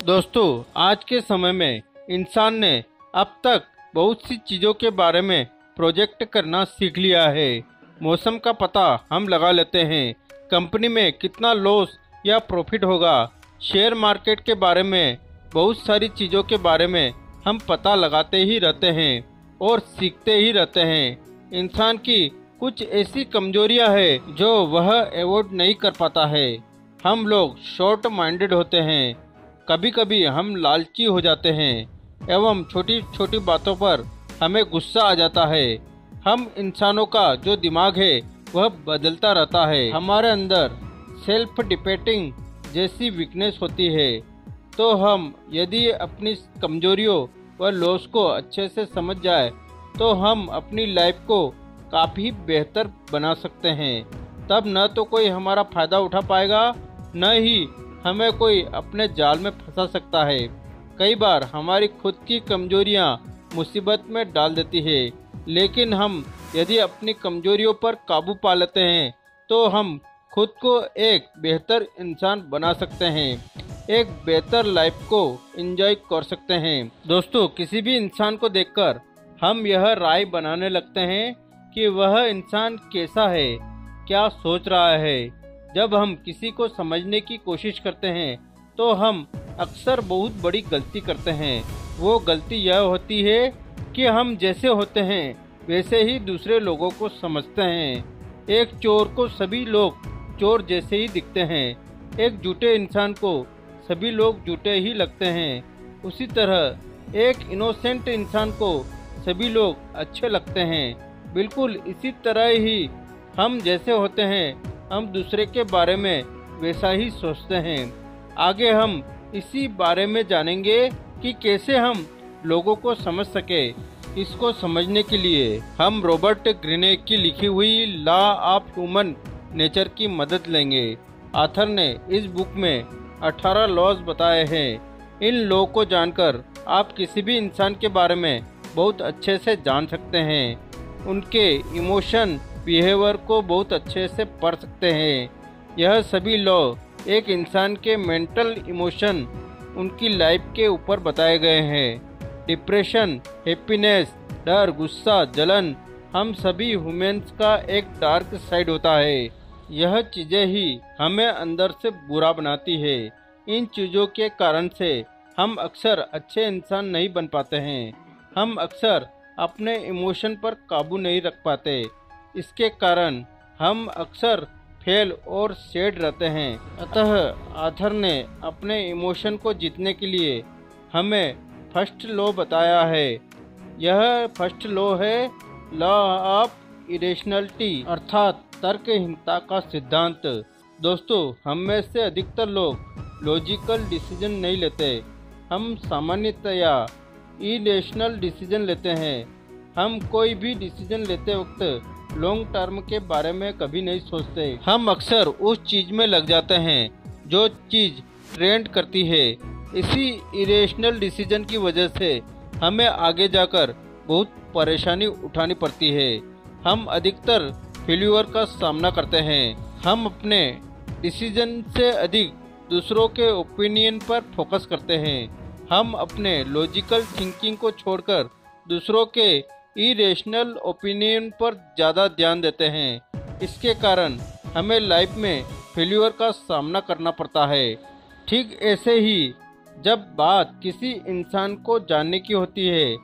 दोस्तों, आज के समय में इंसान ने अब तक बहुत सी चीज़ों के बारे में प्रोजेक्ट करना सीख लिया है। मौसम का पता हम लगा लेते हैं, कंपनी में कितना लॉस या प्रॉफिट होगा, शेयर मार्केट के बारे में बहुत सारी चीज़ों के बारे में हम पता लगाते ही रहते हैं और सीखते ही रहते हैं। इंसान की कुछ ऐसी कमजोरियां हैं जो वह अवॉइड नहीं कर पाता है। हम लोग शॉर्ट माइंडेड होते हैं, कभी कभी हम लालची हो जाते हैं एवं छोटी छोटी बातों पर हमें गुस्सा आ जाता है। हम इंसानों का जो दिमाग है वह बदलता रहता है। हमारे अंदर सेल्फ डिपेंडिंग जैसी वीकनेस होती है। तो हम यदि अपनी कमजोरियों व लॉस को अच्छे से समझ जाए तो हम अपनी लाइफ को काफ़ी बेहतर बना सकते हैं। तब न तो कोई हमारा फ़ायदा उठा पाएगा, न ही हमें कोई अपने जाल में फंसा सकता है। कई बार हमारी खुद की कमजोरियां मुसीबत में डाल देती है, लेकिन हम यदि अपनी कमजोरियों पर काबू पा लेते हैं तो हम खुद को एक बेहतर इंसान बना सकते हैं, एक बेहतर लाइफ को एंजॉय कर सकते हैं। दोस्तों, किसी भी इंसान को देखकर हम यह राय बनाने लगते हैं कि वह इंसान कैसा है, क्या सोच रहा है। जब हम किसी को समझने की कोशिश करते हैं तो हम अक्सर बहुत बड़ी गलती करते हैं। वो गलती यह होती है कि हम जैसे होते हैं वैसे ही दूसरे लोगों को समझते हैं। एक चोर को सभी लोग चोर जैसे ही दिखते हैं, एक झूठे इंसान को सभी लोग झूठे ही लगते हैं। उसी तरह एक इनोसेंट इंसान को सभी लोग अच्छे लगते हैं। बिल्कुल इसी तरह ही हम जैसे होते हैं हम दूसरे के बारे में वैसा ही सोचते हैं। आगे हम इसी बारे में जानेंगे कि कैसे हम लोगों को समझ सके। इसको समझने के लिए हम रॉबर्ट ग्रीने की लिखी हुई लॉ ऑफ ह्यूमन नेचर की मदद लेंगे। ऑथर ने इस बुक में 18 लॉज बताए हैं। इन लॉ को जानकर आप किसी भी इंसान के बारे में बहुत अच्छे से जान सकते हैं, उनके इमोशन बिहेवियर को बहुत अच्छे से पढ़ सकते हैं। यह सभी लॉ एक इंसान के मेंटल इमोशन, उनकी लाइफ के ऊपर बताए गए हैं। डिप्रेशन, हैप्पीनेस, डर, गुस्सा, जलन, हम सभी ह्यूमंस का एक डार्क साइड होता है। यह चीज़ें ही हमें अंदर से बुरा बनाती है। इन चीज़ों के कारण से हम अक्सर अच्छे इंसान नहीं बन पाते हैं। हम अक्सर अपने इमोशन पर काबू नहीं रख पाते। इसके कारण हम अक्सर फेल और सैड रहते हैं। अतः ऑथर ने अपने इमोशन को जीतने के लिए हमें फर्स्ट लॉ बताया है। यह फर्स्ट लॉ है लॉ ऑफ इरेशनलिटी, अर्थात तर्कहीनता का सिद्धांत। दोस्तों, हम में से अधिकतर लोग लॉजिकल डिसीजन नहीं लेते। हम सामान्यतया इरेशनल डिसीजन लेते हैं। हम कोई भी डिसीजन लेते वक्त लॉन्ग टर्म के बारे में कभी नहीं सोचते। हम अक्सर उस चीज़ में लग जाते हैं जो चीज़ ट्रेंड करती है। इसी इरेशनल डिसीजन की वजह से हमें आगे जाकर बहुत परेशानी उठानी पड़ती है। हम अधिकतर फेल्यूर का सामना करते हैं। हम अपने डिसीजन से अधिक दूसरों के ओपिनियन पर फोकस करते हैं। हम अपने लॉजिकल थिंकिंग को छोड़कर दूसरों के इरेशनल ओपिनियन पर ज़्यादा ध्यान देते हैं। इसके कारण हमें लाइफ में फेल्यूर का सामना करना पड़ता है। ठीक ऐसे ही जब बात किसी इंसान को जानने की होती है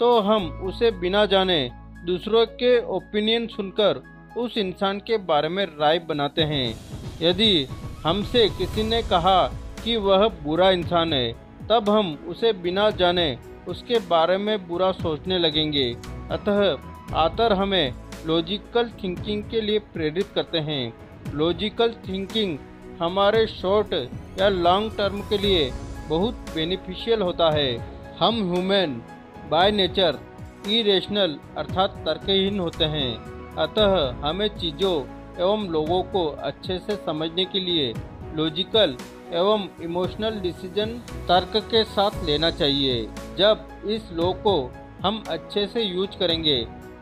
तो हम उसे बिना जाने दूसरों के ओपिनियन सुनकर उस इंसान के बारे में राय बनाते हैं। यदि हमसे किसी ने कहा कि वह बुरा इंसान है, तब हम उसे बिना जाने उसके बारे में बुरा सोचने लगेंगे। अतः ऑथर हमें लॉजिकल थिंकिंग के लिए प्रेरित करते हैं। लॉजिकल थिंकिंग हमारे शॉर्ट या लॉन्ग टर्म के लिए बहुत बेनिफिशियल होता है। हम ह्यूमन बाय नेचर इरेशनल अर्थात तर्कहीन होते हैं। अतः हमें चीज़ों एवं लोगों को अच्छे से समझने के लिए लॉजिकल एवं इमोशनल डिसीजन तर्क के साथ लेना चाहिए। जब इस लॉ को हम अच्छे से यूज करेंगे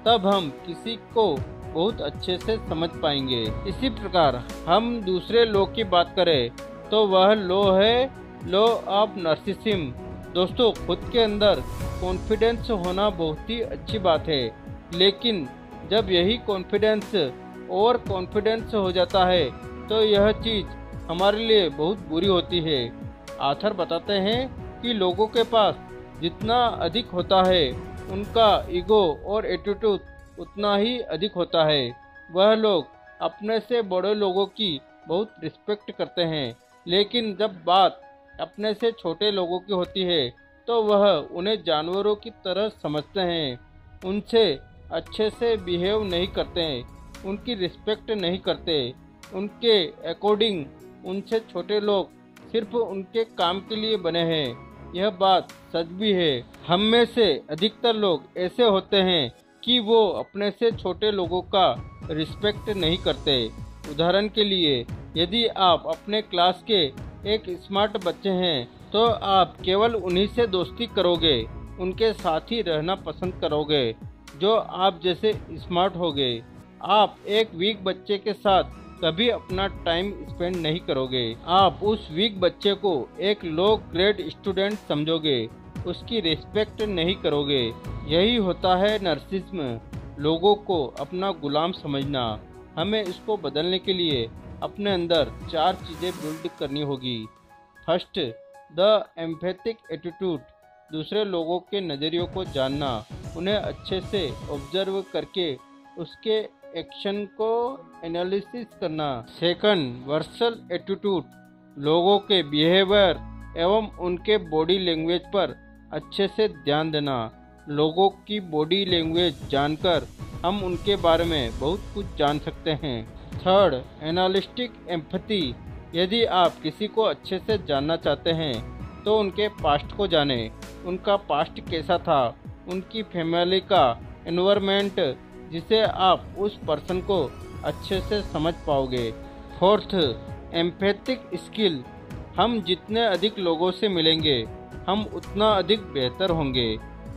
तब हम किसी को बहुत अच्छे से समझ पाएंगे। इसी प्रकार हम दूसरे लॉ की बात करें तो वह लॉ है लॉ ऑफ नर्सिसिज्म। दोस्तों, खुद के अंदर कॉन्फिडेंस होना बहुत ही अच्छी बात है, लेकिन जब यही कॉन्फिडेंस ओवर कॉन्फिडेंस हो जाता है तो यह चीज़ हमारे लिए बहुत बुरी होती है। आथर बताते हैं कि लोगों के पास जितना अधिक होता है उनका ईगो और एटीट्यूड उतना ही अधिक होता है। वह लोग अपने से बड़े लोगों की बहुत रिस्पेक्ट करते हैं, लेकिन जब बात अपने से छोटे लोगों की होती है तो वह उन्हें जानवरों की तरह समझते हैं, उनसे अच्छे से बिहेव नहीं करते, उनकी रिस्पेक्ट नहीं करते। उनके अकॉर्डिंग उनसे छोटे लोग सिर्फ उनके काम के लिए बने हैं। यह बात सच भी है। हम में से अधिकतर लोग ऐसे होते हैं कि वो अपने से छोटे लोगों का रिस्पेक्ट नहीं करते। उदाहरण के लिए, यदि आप अपने क्लास के एक स्मार्ट बच्चे हैं तो आप केवल उन्हीं से दोस्ती करोगे, उनके साथ ही रहना पसंद करोगे जो आप जैसे स्मार्ट होगे। आप एक वीक बच्चे के साथ कभी अपना टाइम स्पेंड नहीं करोगे। आप उस वीक बच्चे को एक लो ग्रेड स्टूडेंट समझोगे, उसकी रिस्पेक्ट नहीं करोगे। यही होता है नर्सिसिज्म, लोगों को अपना गुलाम समझना। हमें इसको बदलने के लिए अपने अंदर 4 चीज़ें बिल्ड करनी होगी। First, the empathic attitude. दूसरे लोगों के नज़रियों को जानना, उन्हें अच्छे से ऑब्जर्व करके उसके एक्शन को एनालिसिस करना। Second, Vercel attitude. लोगों के बिहेवियर एवं उनके बॉडी लैंग्वेज पर अच्छे से ध्यान देना। लोगों की बॉडी लैंग्वेज जानकर हम उनके बारे में बहुत कुछ जान सकते हैं। Third, analytic empathy. यदि आप किसी को अच्छे से जानना चाहते हैं तो उनके पास्ट को जानें। उनका पास्ट कैसा था, उनकी फैमिली का एनवायरनमेंट, जिसे आप उस पर्सन को अच्छे से समझ पाओगे। Fourth, empathic skill. हम जितने अधिक लोगों से मिलेंगे हम उतना अधिक बेहतर होंगे।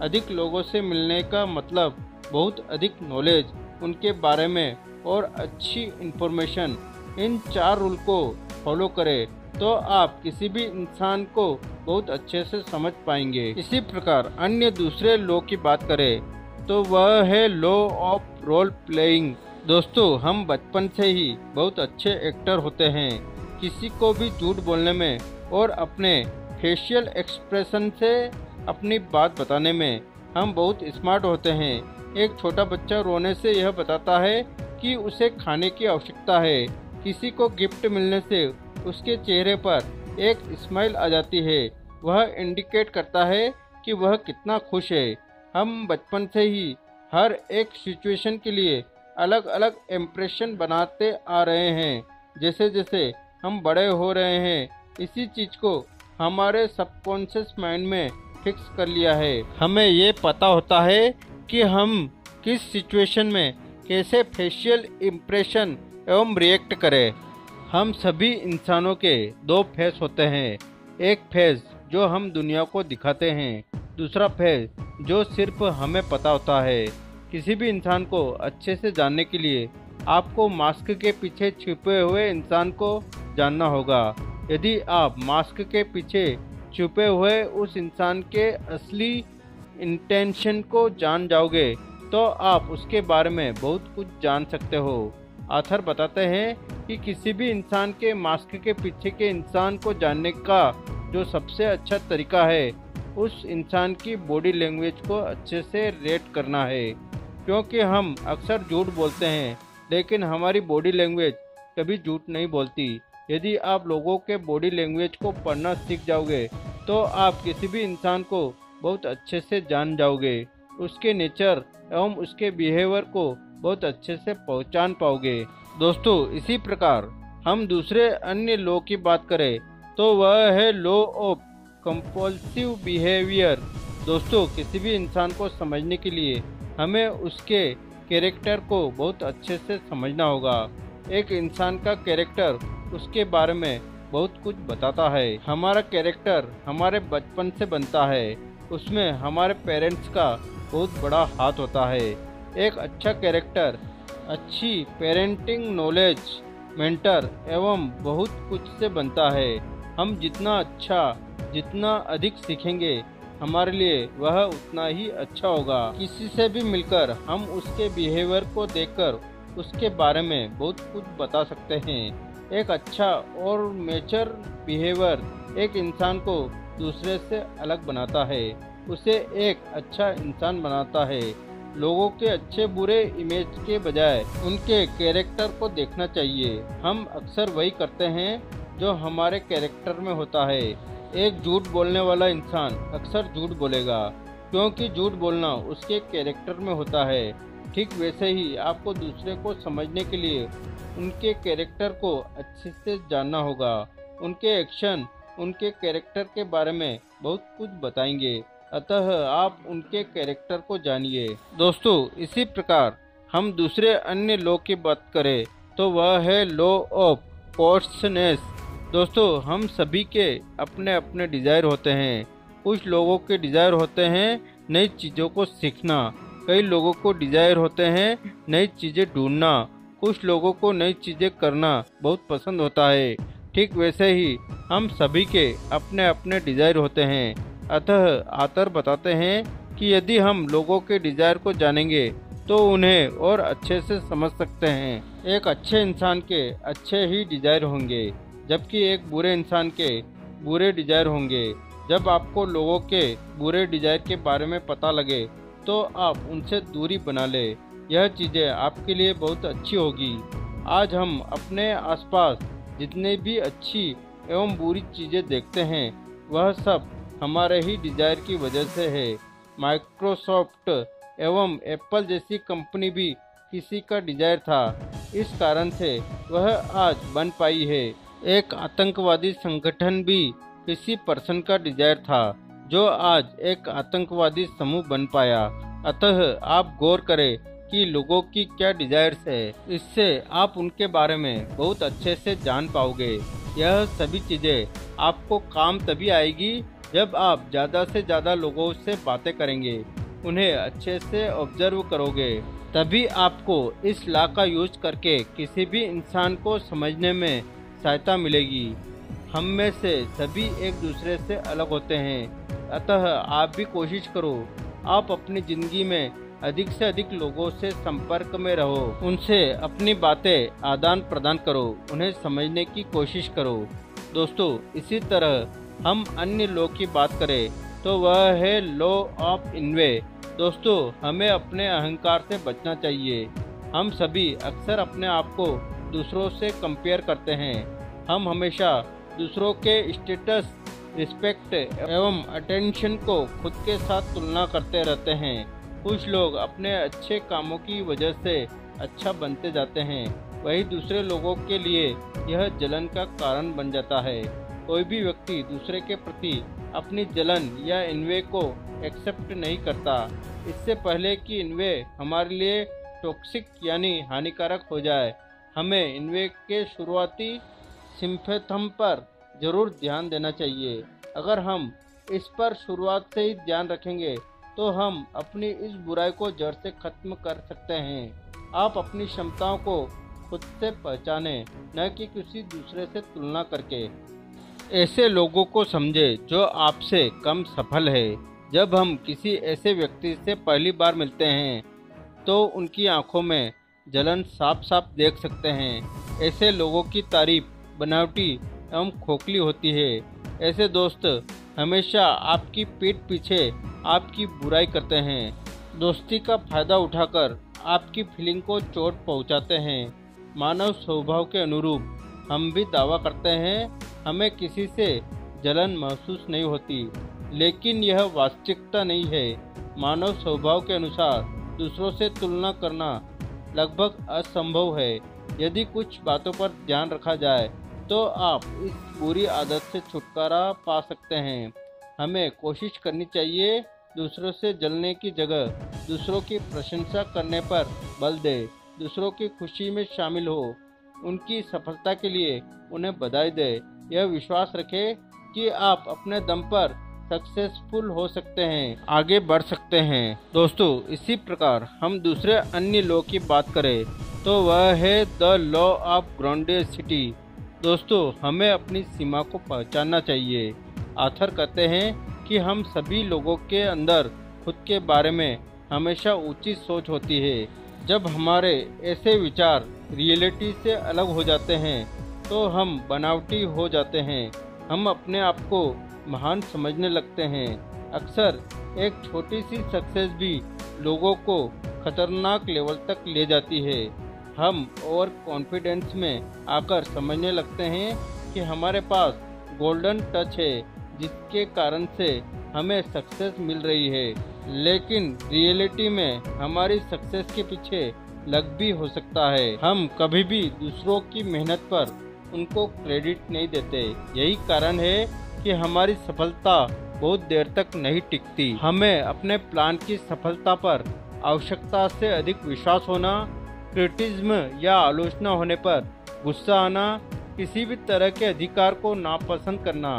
अधिक लोगों से मिलने का मतलब बहुत अधिक नॉलेज उनके बारे में और अच्छी इन्फॉर्मेशन। इन 4 रूल को फॉलो करें तो आप किसी भी इंसान को बहुत अच्छे से समझ पाएंगे। इसी प्रकार अन्य दूसरे लॉ की बात करें तो वह है लॉ ऑफ रोल प्लेइंग। दोस्तों, हम बचपन से ही बहुत अच्छे एक्टर होते हैं। किसी को भी झूठ बोलने में और अपने फेशियल एक्सप्रेशन से अपनी बात बताने में हम बहुत स्मार्ट होते हैं। एक छोटा बच्चा रोने से यह बताता है कि उसे खाने की आवश्यकता है। किसी को गिफ्ट मिलने से उसके चेहरे पर एक स्माइल आ जाती है, वह इंडिकेट करता है कि वह कितना खुश है। हम बचपन से ही हर एक सिचुएशन के लिए अलग अलग इम्प्रेशन बनाते आ रहे हैं। जैसे जैसे हम बड़े हो रहे हैं, इसी चीज़ को हमारे सबकॉन्शियस माइंड में फिक्स कर लिया है। हमें ये पता होता है कि हम किस सिचुएशन में कैसे फेशियल इम्प्रेशन एवं रिएक्ट करें। हम सभी इंसानों के 2 फेस होते हैं। एक फेस जो हम दुनिया को दिखाते हैं, दूसरा फेस जो सिर्फ हमें पता होता है। किसी भी इंसान को अच्छे से जानने के लिए आपको मास्क के पीछे छुपे हुए इंसान को जानना होगा। यदि आप मास्क के पीछे छुपे हुए उस इंसान के असली इंटेंशन को जान जाओगे तो आप उसके बारे में बहुत कुछ जान सकते हो। आथर बताते हैं कि किसी भी इंसान के मास्क के पीछे के इंसान को जानने का जो सबसे अच्छा तरीका है उस इंसान की बॉडी लैंग्वेज को अच्छे से रेट करना है। क्योंकि हम अक्सर झूठ बोलते हैं लेकिन हमारी बॉडी लैंग्वेज कभी झूठ नहीं बोलती। यदि आप लोगों के बॉडी लैंग्वेज को पढ़ना सीख जाओगे तो आप किसी भी इंसान को बहुत अच्छे से जान जाओगे, उसके नेचर एवं उसके बिहेवियर को बहुत अच्छे से पहचान पाओगे। दोस्तों, इसी प्रकार हम दूसरे अन्य लॉ की बात करें तो वह है लॉ ऑफ कंपल्सिव बिहेवियर। दोस्तों, किसी भी इंसान को समझने के लिए हमें उसके कैरेक्टर को बहुत अच्छे से समझना होगा। एक इंसान का कैरेक्टर उसके बारे में बहुत कुछ बताता है। हमारा कैरेक्टर हमारे बचपन से बनता है, उसमें हमारे पेरेंट्स का बहुत बड़ा हाथ होता है। एक अच्छा कैरेक्टर अच्छी पेरेंटिंग नॉलेज, मेंटर एवं बहुत कुछ से बनता है। हम जितना अच्छा, जितना अधिक सीखेंगे, हमारे लिए वह उतना ही अच्छा होगा। किसी से भी मिलकर हम उसके बिहेवियर को देखकर उसके बारे में बहुत कुछ बता सकते हैं। एक अच्छा और मैच्योर बिहेवियर एक इंसान को दूसरे से अलग बनाता है, उसे एक अच्छा इंसान बनाता है। लोगों के अच्छे बुरे इमेज के बजाय उनके कैरेक्टर को देखना चाहिए। हम अक्सर वही करते हैं जो हमारे कैरेक्टर में होता है। एक झूठ बोलने वाला इंसान अक्सर झूठ बोलेगा क्योंकि झूठ बोलना उसके कैरेक्टर में होता है। ठीक वैसे ही आपको दूसरे को समझने के लिए उनके कैरेक्टर को अच्छे से जानना होगा। उनके एक्शन उनके कैरेक्टर के बारे में बहुत कुछ बताएंगे, अतः आप उनके कैरेक्टर को जानिए। दोस्तों, इसी प्रकार हम दूसरे अन्य लॉ की बात करें तो वह है लॉ ऑफ कॉन्शसनेस। दोस्तों, हम सभी के अपने अपने डिज़ायर होते हैं। कुछ लोगों के डिज़ायर होते हैं नई चीज़ों को सीखना, कई लोगों को डिज़ायर होते हैं नई चीज़ें ढूंढना, कुछ लोगों को नई चीज़ें करना बहुत पसंद होता है। ठीक वैसे ही हम सभी के अपने अपने डिज़ायर होते हैं। अतः आथर बताते हैं कि यदि हम लोगों के डिज़ायर को जानेंगे तो उन्हें और अच्छे से समझ सकते हैं। एक अच्छे इंसान के अच्छे ही डिज़ायर होंगे, जबकि एक बुरे इंसान के बुरे डिज़ायर होंगे। जब आपको लोगों के बुरे डिज़ायर के बारे में पता लगे तो आप उनसे दूरी बना ले। यह चीज़ें आपके लिए बहुत अच्छी होगी। आज हम अपने आसपास जितने भी अच्छी एवं बुरी चीज़ें देखते हैं वह सब हमारे ही डिज़ायर की वजह से है। माइक्रोसॉफ्ट एवं एप्पल जैसी कंपनी भी किसी का डिज़ायर था, इस कारण से वह आज बन पाई है। एक आतंकवादी संगठन भी किसी पर्सन का डिज़ायर था जो आज एक आतंकवादी समूह बन पाया। अतः आप गौर करें कि लोगों की क्या डिज़ायर्स है, इससे आप उनके बारे में बहुत अच्छे से जान पाओगे। यह सभी चीज़ें आपको काम तभी आएगी जब आप ज़्यादा से ज़्यादा लोगों से बातें करेंगे, उन्हें अच्छे से ऑब्जर्व करोगे। तभी आपको इस लॉ का यूज करके किसी भी इंसान को समझने में सहायता मिलेगी। हम में से सभी एक दूसरे से अलग होते हैं, अतः आप भी कोशिश करो आप अपनी ज़िंदगी में अधिक से अधिक लोगों से संपर्क में रहो, उनसे अपनी बातें आदान प्रदान करो, उन्हें समझने की कोशिश करो। दोस्तों, इसी तरह हम अन्य लॉ की बात करें तो वह है लॉ ऑफ इन्वे। दोस्तों, हमें अपने अहंकार से बचना चाहिए। हम सभी अक्सर अपने आप को दूसरों से कंपेयर करते हैं। हम हमेशा दूसरों के स्टेटस, रिस्पेक्ट एवं अटेंशन को खुद के साथ तुलना करते रहते हैं। कुछ लोग अपने अच्छे कामों की वजह से अच्छा बनते जाते हैं, वहीं दूसरे लोगों के लिए यह जलन का कारण बन जाता है। कोई भी व्यक्ति दूसरे के प्रति अपनी जलन या इन्वे को एक्सेप्ट नहीं करता। इससे पहले कि इन्वे हमारे लिए टॉक्सिक यानी हानिकारक हो जाए, हमें इन्वे के शुरुआती सिम्पथम पर जरूर ध्यान देना चाहिए। अगर हम इस पर शुरुआत से ही ध्यान रखेंगे तो हम अपनी इस बुराई को जड़ से खत्म कर सकते हैं। आप अपनी क्षमताओं को खुद से पहचानें, न कि किसी दूसरे से तुलना करके। ऐसे लोगों को समझें जो आपसे कम सफल है। जब हम किसी ऐसे व्यक्ति से पहली बार मिलते हैं तो उनकी आंखों में जलन साफ साफ देख सकते हैं। ऐसे लोगों की तारीफ बनावटी एवं खोखली होती है। ऐसे दोस्त हमेशा आपकी पीठ पीछे आपकी बुराई करते हैं, दोस्ती का फायदा उठाकर आपकी फीलिंग को चोट पहुंचाते हैं। मानव स्वभाव के अनुरूप हम भी दावा करते हैं हमें किसी से जलन महसूस नहीं होती, लेकिन यह वास्तविकता नहीं है। मानव स्वभाव के अनुसार दूसरों से तुलना करना लगभग असंभव है। यदि कुछ बातों पर ध्यान रखा जाए तो आप इस बुरी आदत से छुटकारा पा सकते हैं। हमें कोशिश करनी चाहिए दूसरों से जलने की जगह दूसरों की प्रशंसा करने पर बल दे, दूसरों की खुशी में शामिल हो, उनकी सफलता के लिए उन्हें बधाई दे। यह विश्वास रखें कि आप अपने दम पर सक्सेसफुल हो सकते हैं, आगे बढ़ सकते हैं। दोस्तों, इसी प्रकार हम दूसरे अन्य लॉ की बात करें तो वह है द लॉ ऑफ ग्राउंडेसिटी। दोस्तों, हमें अपनी सीमा को पहचानना चाहिए। आथर कहते हैं कि हम सभी लोगों के अंदर खुद के बारे में हमेशा ऊंची सोच होती है। जब हमारे ऐसे विचार रियलिटी से अलग हो जाते हैं तो हम बनावटी हो जाते हैं। हम अपने आप को महान समझने लगते हैं। अक्सर एक छोटी सी सक्सेस भी लोगों को खतरनाक लेवल तक ले जाती है। हम ओवर कॉन्फिडेंस में आकर समझने लगते हैं कि हमारे पास गोल्डन टच है जिसके कारण से हमें सक्सेस मिल रही है, लेकिन रियलिटी में हमारी सक्सेस के पीछे लक भी हो सकता है। हम कभी भी दूसरों की मेहनत पर उनको क्रेडिट नहीं देते। यही कारण है कि हमारी सफलता बहुत देर तक नहीं टिकती। हमें अपने प्लान की सफलता पर आवश्यकता से अधिक विश्वास होना, क्रिटिसिज्म या आलोचना होने पर गुस्सा आना, किसी भी तरह के अधिकार को नापसंद करना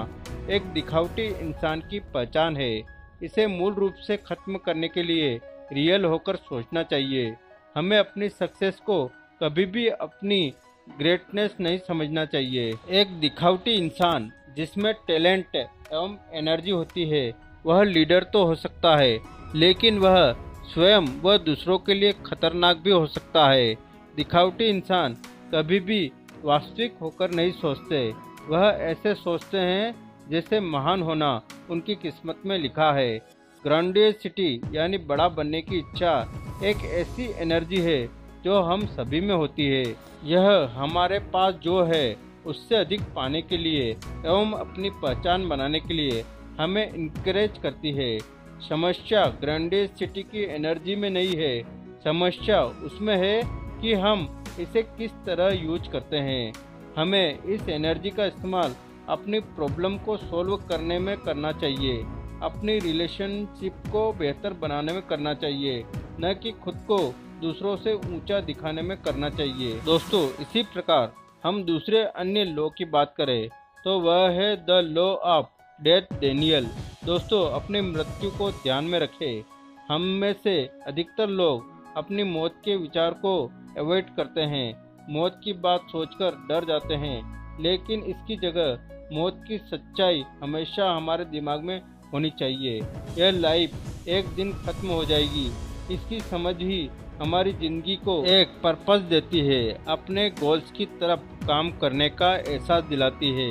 एक दिखावटी इंसान की पहचान है। इसे मूल रूप से खत्म करने के लिए रियल होकर सोचना चाहिए। हमें अपनी सक्सेस को कभी भी अपनी ग्रेटनेस नहीं समझना चाहिए। एक दिखावटी इंसान जिसमें टैलेंट एवं एनर्जी होती है वह लीडर तो हो सकता है, लेकिन वह स्वयं व दूसरों के लिए खतरनाक भी हो सकता है। दिखावटी इंसान कभी भी वास्तविक होकर नहीं सोचते। वह ऐसे सोचते हैं जैसे महान होना उनकी किस्मत में लिखा है। ग्रैंडियोसिटी यानी बड़ा बनने की इच्छा एक ऐसी एनर्जी है जो हम सभी में होती है। यह हमारे पास जो है उससे अधिक पाने के लिए एवं अपनी पहचान बनाने के लिए हमें इनकरेज करती है। समस्या ग्रैंडियोसिटी की एनर्जी में नहीं है, समस्या उसमें है कि हम इसे किस तरह यूज करते हैं। हमें इस एनर्जी का इस्तेमाल अपनी प्रॉब्लम को सॉल्व करने में करना चाहिए, अपनी रिलेशनशिप को बेहतर बनाने में करना चाहिए, न कि खुद को दूसरों से ऊंचा दिखाने में करना चाहिए। दोस्तों, इसी प्रकार हम दूसरे अन्य लॉ की बात करें तो वह है the law of death Daniel. दोस्तों, अपनी मृत्यु को ध्यान में रखें। हम में से अधिकतर लोग अपनी मौत के विचार को अवॉइड करते हैं, मौत की बात सोचकर डर जाते हैं, लेकिन इसकी जगह मौत की सच्चाई हमेशा हमारे दिमाग में होनी चाहिए। यह लाइफ एक दिन खत्म हो जाएगी, इसकी समझ ही हमारी जिंदगी को एक पर्पस देती है, अपने गोल्स की तरफ काम करने का एहसास दिलाती है।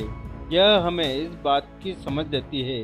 यह हमें इस बात की समझ देती है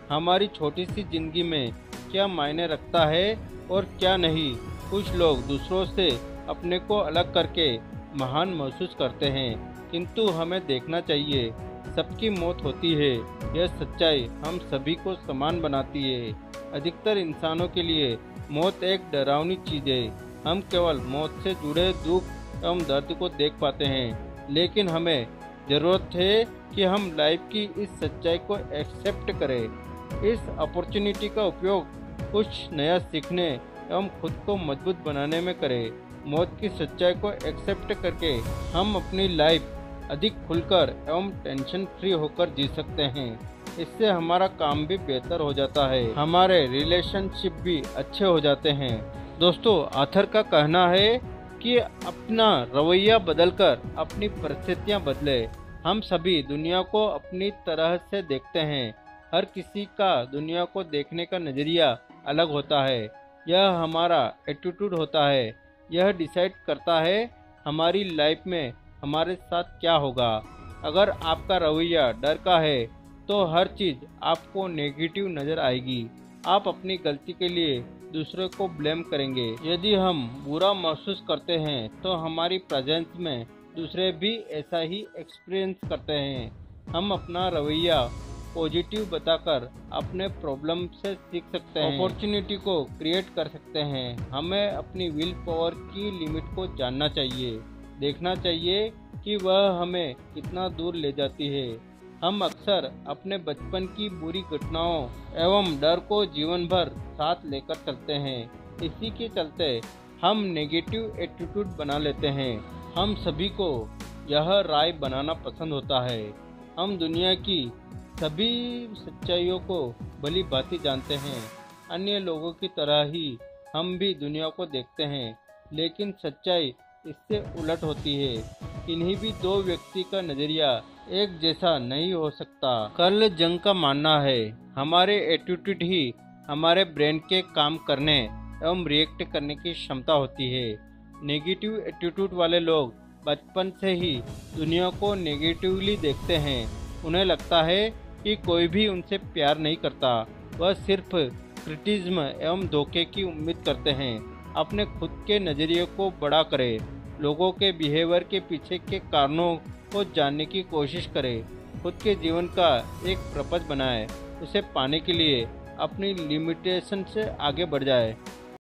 हमारी छोटी सी जिंदगी में क्या मायने रखता है और क्या नहीं। कुछ लोग दूसरों से अपने को अलग करके महान महसूस करते हैं, किंतु हमें देखना चाहिए सबकी मौत होती है। यह सच्चाई हम सभी को समान बनाती है। अधिकतर इंसानों के लिए मौत एक डरावनी चीज़ है। हम केवल मौत से जुड़े दुख एवं दर्द को देख पाते हैं, लेकिन हमें ज़रूरत है कि हम लाइफ की इस सच्चाई को एक्सेप्ट करें। इस अपॉर्चुनिटी का उपयोग कुछ नया सीखने एवं खुद को मजबूत बनाने में करें। मौत की सच्चाई को एक्सेप्ट करके हम अपनी लाइफ अधिक खुलकर एवं टेंशन फ्री होकर जी सकते हैं। इससे हमारा काम भी बेहतर हो जाता है, हमारे रिलेशनशिप भी अच्छे हो जाते हैं। दोस्तों, आथर का कहना है कि अपना रवैया बदलकर अपनी परिस्थितियां बदले। हम सभी दुनिया को अपनी तरह से देखते हैं। हर किसी का दुनिया को देखने का नज़रिया अलग होता है। यह हमारा एटीट्यूड होता है। यह डिसाइड करता है हमारी लाइफ में हमारे साथ क्या होगा। अगर आपका रवैया डर का है तो हर चीज़ आपको नेगेटिव नज़र आएगी। आप अपनी गलती के लिए दूसरे को ब्लेम करेंगे। यदि हम बुरा महसूस करते हैं तो हमारी प्रेजेंस में दूसरे भी ऐसा ही एक्सपीरियंस करते हैं। हम अपना रवैया पॉजिटिव बताकर अपने प्रॉब्लम से सीख सकते हैं, अपॉर्चुनिटी को क्रिएट कर सकते हैं। हमें अपनी विल पावर की लिमिट को जानना चाहिए, देखना चाहिए कि वह हमें कितना दूर ले जाती है। हम अक्सर अपने बचपन की बुरी घटनाओं एवं डर को जीवन भर साथ लेकर चलते हैं। इसी के चलते हम नेगेटिव एटीट्यूड बना लेते हैं। हम सभी को यह राय बनाना पसंद होता है। हम दुनिया की सभी सच्चाइयों को भली भांति जानते हैं। अन्य लोगों की तरह ही हम भी दुनिया को देखते हैं, लेकिन सच्चाई इससे उलट होती है। किन्हीं भी दो व्यक्ति का नजरिया एक जैसा नहीं हो सकता। कार्ल जंग का मानना है, हमारे एटीट्यूड ही हमारे ब्रेन के काम करने एवं रिएक्ट करने की क्षमता होती है। नेगेटिव एटीट्यूड वाले लोग बचपन से ही दुनिया को नेगेटिवली देखते हैं। उन्हें लगता है कि कोई भी उनसे प्यार नहीं करता, वह सिर्फ क्रिटिज्म एवं धोखे की उम्मीद करते हैं। अपने खुद के नज़रिए को बड़ा करें, लोगों के बिहेवियर के पीछे के कारणों को जानने की कोशिश करें, खुद के जीवन का एक पर्पस बनाएं, उसे पाने के लिए अपनी लिमिटेशन से आगे बढ़ जाए।